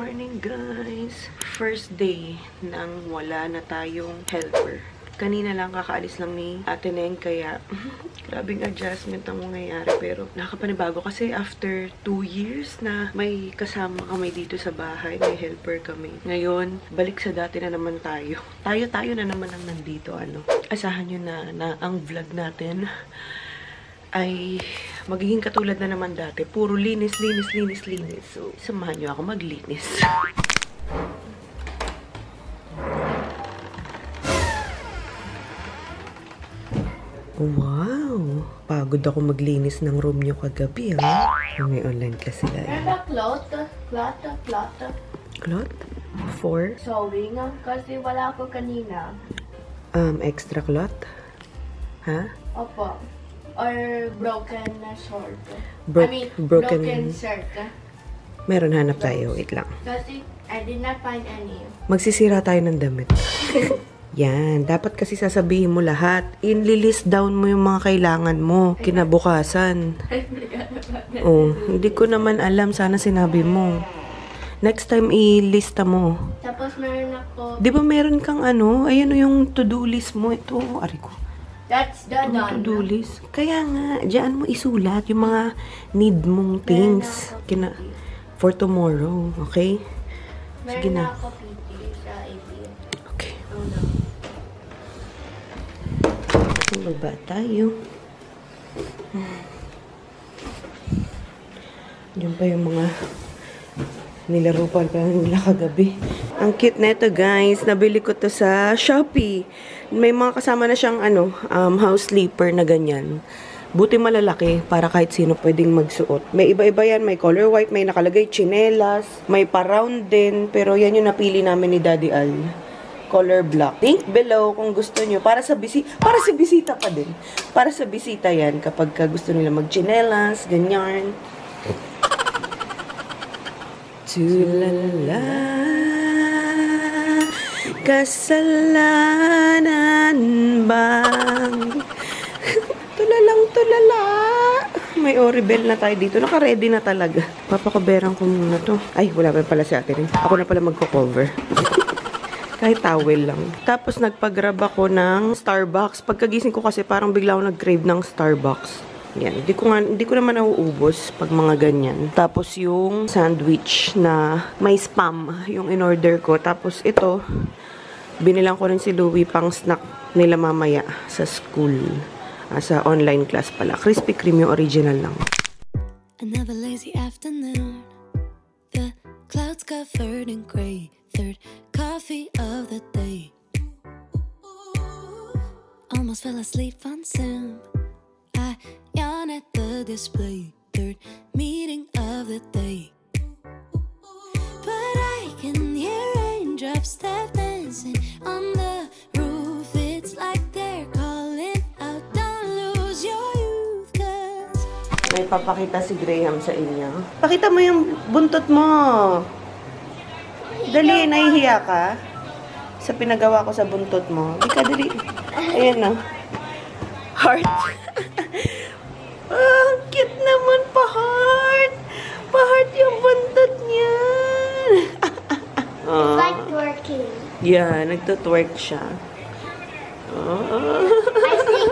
morning, guys! First day nang wala na tayong helper. Kanina lang, kakaalis lang ni Ate Neng, kaya grabing adjustment ang mangyayari. Pero nakapanibago kasi after 2 years na may kasama kami dito sa bahay, may helper kami. Ngayon, balik sa dati na naman tayo. Tayo na naman ang nandito, ano. Asahan nyo na ang vlog natin ay magiging katulad na naman dati. Puro linis. So, samahan nyo ako maglinis. Wow! Pagod ako maglinis ng room nyo kagabi, ha? May online class sila. Cloth? For? Sewing, kasi wala ako kanina. Extra cloth? Ha? Opo. Or broken na short. broken shirt. Meron, hanap tayo. Wait lang. Kasi I did not find any. Magsisira tayo ng damit. Yan. Dapat kasi sasabihin mo lahat. In-list down mo yung mga kailangan mo. Kinabukasan. Oh, hindi ko naman alam. Sana sinabi mo. Next time, ilista mo. Tapos meron ako. Di ba meron kang ano? Ayan yung to-do list mo. Ito, ari ko. That's the done. To-do list. Kaya nga, diyan mo isulat yung mga need mong things. For tomorrow. Okay? Sige Meron na. ako PT sa AB. Okay. Oh no. Baba tayo. Diyan pa yung mga nilaro pa nila kagabi. Ang cute na ito, guys. Nabili ko to sa Shopee. May mga kasama na siyang house sleeper na ganyan. Buti malalaki para kahit sino pwedeng magsuot. May iba-iba yan. May color white, may nakalagay chinelas, may pa-round din. Pero yan yung napili namin ni Daddy Al. Color black. Link below kung gusto nyo. Para sa bisita pa din. Para sa bisita yan kapag gusto nila mag-chinelas, ganyan. Tulala, kasalanan bang? Tulala. May Oribel na tayo dito. Naka-ready na talaga. Papakaberan ko muna to. Ay, wala pa pala si Ate Rin. Ako na pala magko-cover. Kahit towel lang. Tapos nagpa-grab ako ng Starbucks. Pagkagising ko kasi parang bigla ako nag-crave ng Starbucks. Yan. Hindi ko naman nauubos pag mga ganyan. Tapos yung sandwich na may spam yung in-order ko. Tapos ito, binilang ko rin si Louie pang snack nila mamaya sa school. Sa online class pala. Krispy Kreme yung original lang. Another lazy afternoon. The clouds covered in gray. Third coffee of the day. Almost fell asleep on Zoom. I yawn at the display. Third meeting of the day. But I can hear raindrops that dancing on the roof. It's like they're calling out, don't lose your youth, cause May papakita si Graham sa inyo. Pakita mo yung buntot mo. Dali, nahihiya ka? Sa pinagawa ko sa buntot mo. Di ka dali. Ayan na. Heart. Ah, cute naman pa-heart. Pa-heart yung buntot niya. It's like twerking. Yeah, nagtutwerk siya.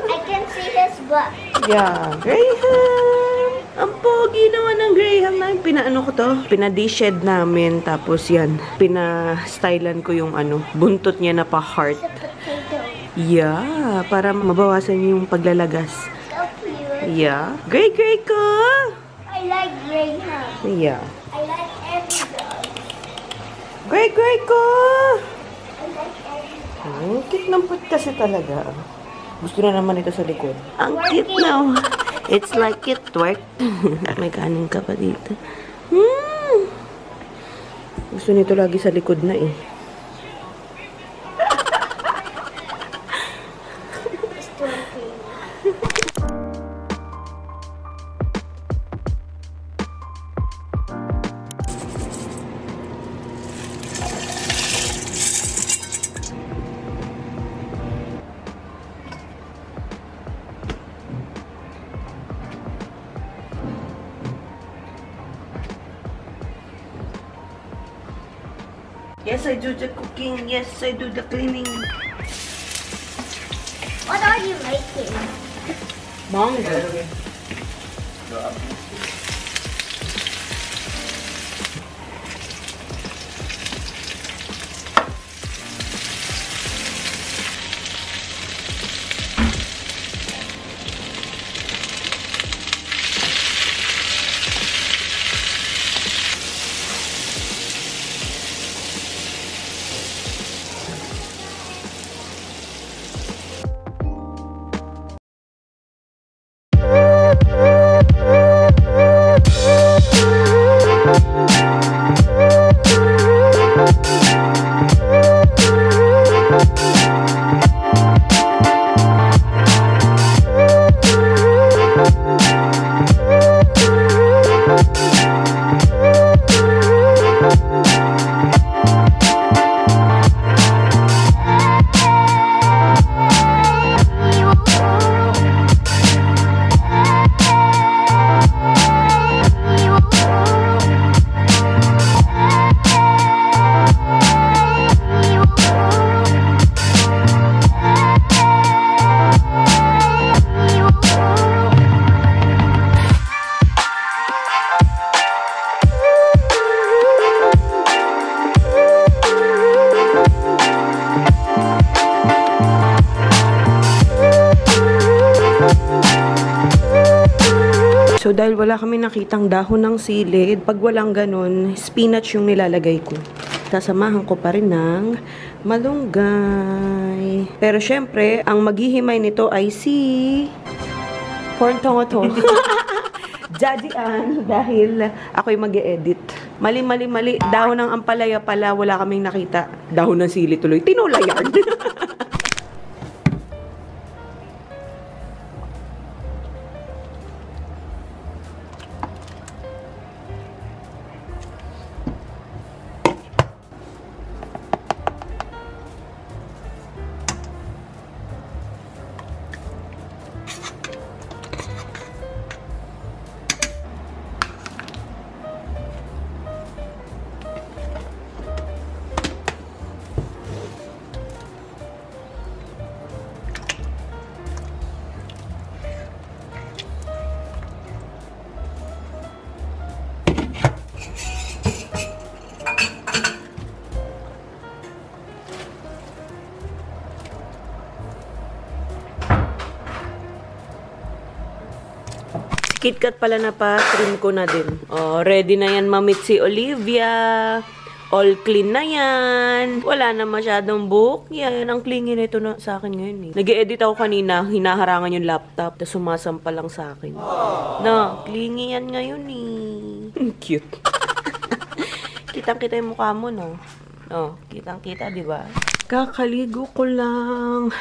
I can see his butt. Yeah, Graham! Ang pogi naman ng Graham namin. Pinaano ko to? Pina-de-shed namin. Tapos yan, pina-stylan ko yung buntot niya na pa-heart. It's a potato. Yeah, para mabawasan yung paglalagas. So cute. Yeah. Gray ko! I like Graham. Yeah. I like every dog. Gray ko! I like every dog. Oh, cute ng put kasi talaga. Gusto na naman ito sa likod. Ang cute na. It's like it twerk. May kanin ka pa dito. Gusto nito lagi sa likod na eh. It's twerking. Yes, I do the cooking. Yes, I do the cleaning. What are you making? Mango. So, dahil wala kami nakitang dahon ng silid, pag walang ganun, spinach yung nilalagay ko. Sasamahan ko pa rin ng malunggay. Pero syempre, ang maghihimay nito ay si Corn Tomato. Daddy Ann, dahil ako'y mag-e-edit. Mali. Dahon ng ampalaya pala, wala kaming nakita. Dahon ng sili tuloy. Tinola yarn. KitKat pala na pa, trim ko na din. Oh, ready na yan mamit si Olivia. All clean na yan. Wala na masyadong buhok. Yan, ang clingy na ito na sa akin ngayon eh. Nag-e-edit ako kanina, hinaharangan yung laptop, tapos sumasampa lang sa akin. No, clingy yan ngayon eh. Cute. Kitang-kita yung mukha mo, no? No, kitang-kita, di ba? Kakaligo ko lang.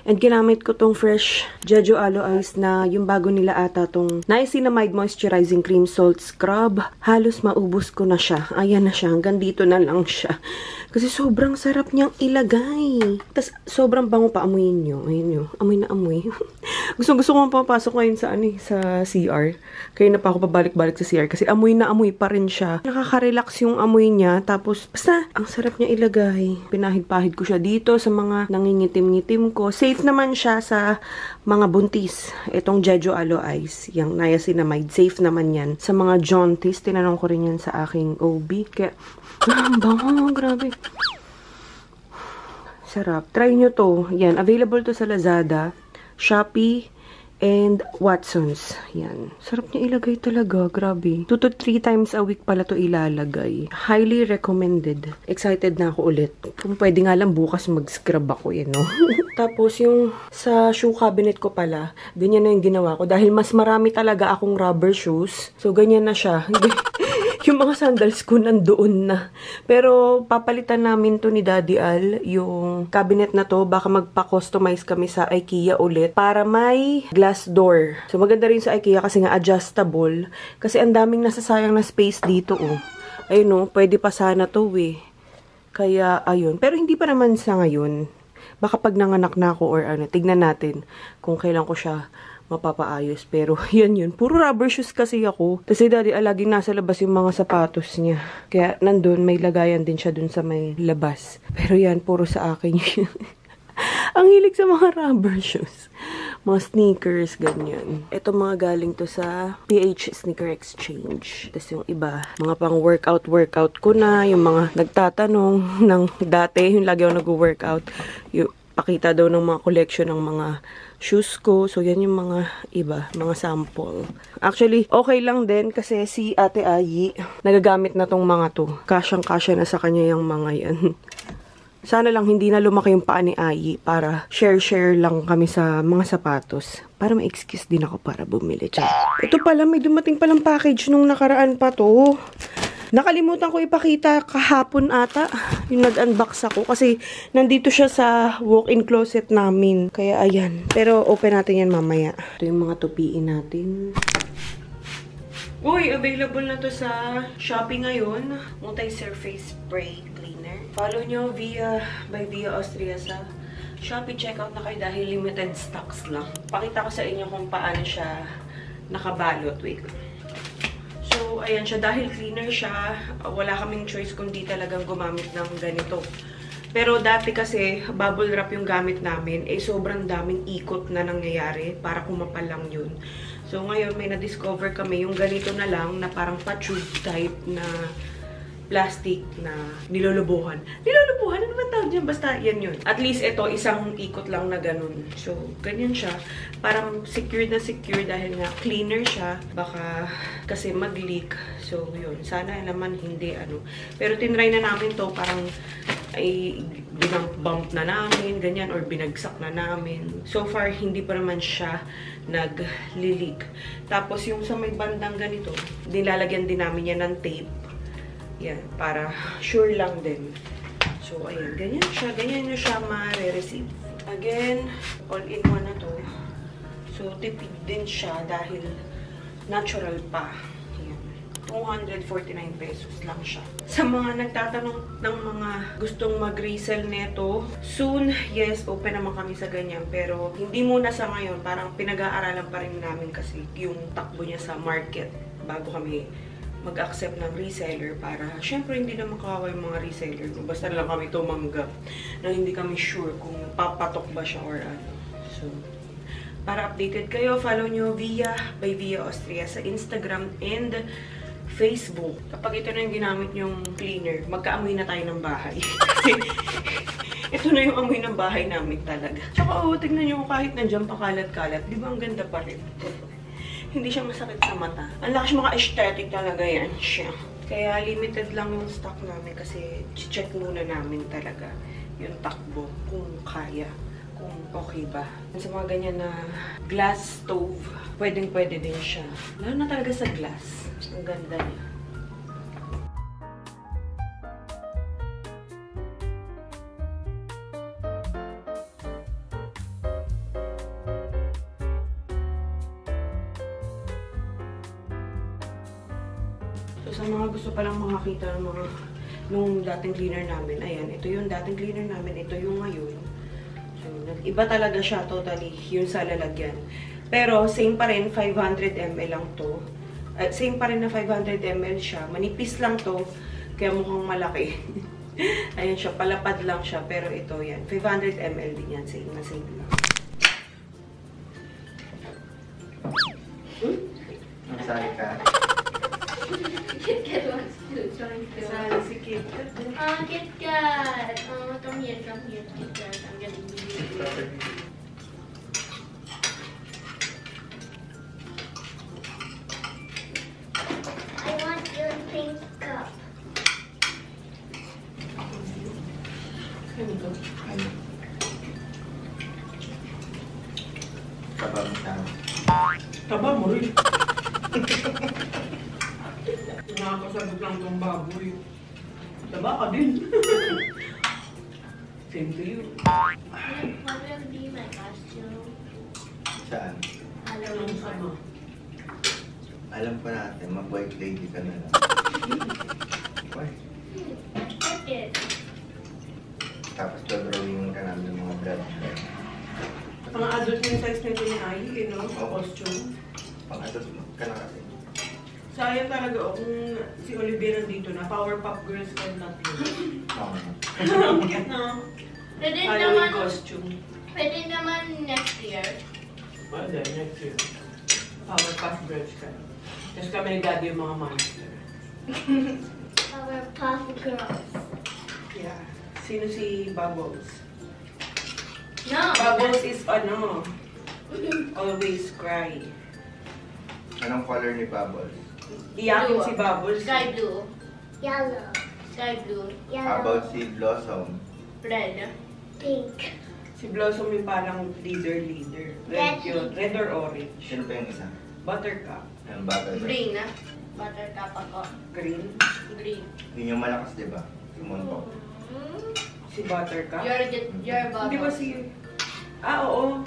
And ginamit ko tong fresh Jeju Aloe Ice na yung bago nila ata tong Niacinamide Moisturizing Cream Salt Scrub. Halos maubos ko na siya. Ayan na siya. Hanggang dito na lang siya. Kasi sobrang sarap niyang ilagay. Tapos sobrang bango pa. Amuyin nyo. Ayun nyo. Amoy na amoy. Gusto ko papasok ngayon sa, sa CR. Kaya na pa ako pabalik-balik sa CR. Kasi amoy na amoy pa rin siya. Nakaka-relax yung amoy niya. Tapos basta ang sarap niya ilagay. Pinahid-pahid ko siya dito sa mga nangingitim-ngitim ko. Safe naman siya sa mga buntis. Itong Jeju Aloe Ice. Yung niacinamide. Safe naman yan. Sa mga jaundice. Tinanong ko rin yan sa aking OB. Kaya, bango. Grabe. Sarap. Try nyo to. Yan. Available to sa Lazada, Shopee, and Watsons. Yan. Sarap niya ilagay talaga. Grabe. 2 to 3 times a week pala to ilalagay. Highly recommended. Excited na ako ulit. Kung pwede nga lang bukas mag-scrub ako yan, no? Tapos yung sa shoe cabinet ko pala, ganyan na yung ginawa ko. Dahil mas marami talaga akong rubber shoes. So, ganyan na siya. Yung mga sandals ko nandoon na. Pero papalitan namin to ni Daddy Al, yung cabinet na to. Baka magpa-customize kami sa IKEA ulit para may glass door. So maganda rin sa IKEA kasi nga adjustable. Kasi ang daming nasasayang na space dito, oh. Ayun, oh, pwede pa sana to, eh. Kaya, ayun. Pero hindi pa naman sa ngayon. Baka pag nanganak na ako or ano, tignan natin kung kailan ko siya mapapaayos. Pero yun. Puro rubber shoes kasi ako. Tapos si daddy, laging nasa labas yung mga sapatos niya. Kaya nandun, may lagayan din siya dun sa may labas. Pero yan, puro sa akin yun. Ang hilig sa mga rubber shoes. Mga sneakers, ganyan. Ito mga galing to sa PH Sneaker Exchange. Tapos yung iba, mga pang workout ko na. Yung mga nagtatanong ng dati, yung lagi ako nag-workout. Yung pakita daw ng mga collection ng mga shoes ko. So, yan yung mga iba, mga sample. Actually, okay lang din kasi si Ate Ayi, nagagamit na tong mga to. Kasyang-kasya na sa kanya yung mga yan. Sana lang hindi na lumaki yung paa ni Ayi para share lang kami sa mga sapatos. Para ma-excuse din ako para bumili. Ito pala, may dumating palang package nung nakaraan pa to. Nakalimutan ko ipakita kahapon ata. Yung nag-unbox ako. Kasi nandito siya sa walk-in closet namin. Kaya ayan. Pero open natin yan mamaya. Ito yung mga tupiin natin. Uy, available na to sa Shopee ngayon. Multi-surface spray cleaner. Follow nyo by Via Austria sa Shopee. Checkout na kayo dahil limited stocks lang. Pakita ko sa inyo kung paano siya nakabalot. Wait. So, ayan siya. Dahil cleaner siya, wala kaming choice kundi talagang gumamit ng ganito. Pero dati kasi, bubble wrap yung gamit namin. Sobrang daming ikot na nangyayari para kumapal lang yun. So, ngayon may na-discover kami yung ganito na lang na parang pa-tube type na plastic na nilulubuhan. Nilulubuhan? Ano ba tawag dyan? Basta yan yun. At least ito, isang ikot lang na ganun. So, ganyan siya. Parang secure na secure dahil nga cleaner siya. Baka kasi mag-leak. So, yun. Sana naman hindi ano. Pero tinry na namin to parang ay binump na namin, ganyan, or binagsak na namin. So far, hindi pa naman siya nag-leak. Tapos, yung sa may bandang ganito, nilalagyan din namin yan ng tape. Yan, para sure lang din. So, ayan, ganyan siya. Ganyan nyo siya ma-receive. Again, all-in-one na to. So, tipid din siya dahil natural pa. 249 pesos lang siya. Sa mga nagtatanong ng mga gustong mag-resell neto, soon, yes, open naman kami sa ganyan. Pero hindi muna sa ngayon. Parang pinag-aaralan pa rin namin kasi yung takbo niya sa market bago kami mag-accept ng reseller para, syempre, hindi naman kawawa yung mga reseller. Basta lang kami tumanggap na hindi kami sure kung papatok ba siya or ano. So, para updated kayo, follow nyo by Via Austria sa Instagram and Facebook. Kapag ito na yung ginamit yung cleaner, magkaamoy na tayo ng bahay. Kasi ito na yung amoy ng bahay namin talaga. Tsaka tignan nyo kahit nandiyan pa kalat-kalat, di ba ang ganda pa rin? Hindi siya masakit sa mata. Ang lakas mga aesthetic talaga yan siya. Kaya limited lang yung stock namin kasi check muna namin talaga yung takbo kung kaya. Kung okay ba. Sa mga ganyan na glass stove, pwedeng-pwede din siya. Lalo na talaga sa glass. Ang ganda niya. So, sa mga gusto palang makakita ng mga nung dating cleaner namin, ayan, ito yung dating cleaner namin, ito yung ngayon. So, iba talaga siya totally, yun sa lalagyan. Pero, same pa rin, 500 ml lang to. Same pa rin na 500 ml siya. Manipis lang to, kaya mukhang malaki. Ayan siya, palapad lang siya. Pero ito, yan. 500 ml din yan. Same na same lang. Masali ka. KitKat wants to join too. Saan si KitKat? KitKat. Come here, KitKat. I'm gonna give you. I want your pink cup. Ano to? Ano? Taba mo siya. Taba mo rin. Nakakasabot lang itong baboy. Taba ka din. Same to you. What will be my costume? Saan? Anong sama? Alam pa natin, mag-white lady ka na lang. Why? Look it. Tapos drawing ka namin ng mga bread. Mga adult na yung size nito ni Ai, no? Costume. Pang-adult ka na kasi. Sayang talaga kung si Olivia nandito na. Powerpuff Girls ka natin. Oo. Ang cute, no? Pwede Ayaw naman, yung costume. pwede naman next year. Pwede, next year. Powerpuff Girls ka. Tapos kami ni Daddy yung mga monster. Powerpuff Girls. Yeah. Sino si Bubbles? No. Bubbles is ano, always cry. Anong color ni Bubbles? Iyakin si Bubbles. Sky blue. Yellow. Sky blue. How Yellow. about si Blossom? Red. Pink. Si Blossom yung parang leader. Red yun. Red or orange. Sino pa yung isa? Buttercup. Yung bagay ba? Green na. Buttercup ako. Green. Green. Yun yung malakas, di ba? Yung Monpok. Si Buttercup. Your bubble. Hindi ba si... Ah, oo.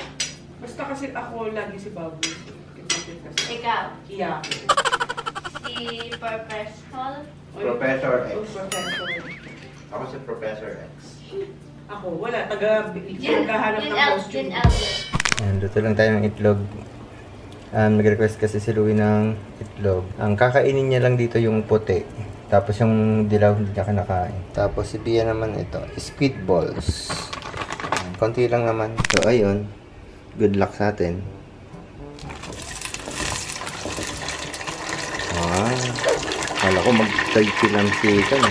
Basta kasi ako lagi si Bubbles. Kasi Ikaw. iyakin. Si Professor. Professor X. Oh, Professor. Ako si Professor X. Ako, wala. Taga-hanap ng costume. Ayan, luto lang tayo ng itlog. Nag-request kasi si Louie ng itlog. Ang kakainin niya lang dito yung puti. Tapos yung dilaw hindi niya kinakain. Tapos si Pia naman ito, squid balls. Ayan, konti lang naman. So ayun, good luck sa atin. Kala ko mag-tagpi lang si Ethan.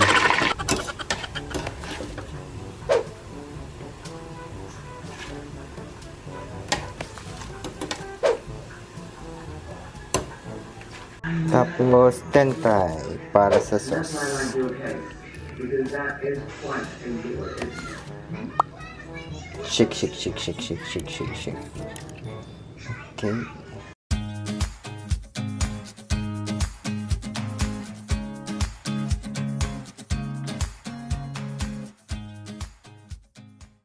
Tapos, tentai para sa sauce. Shake. Okay.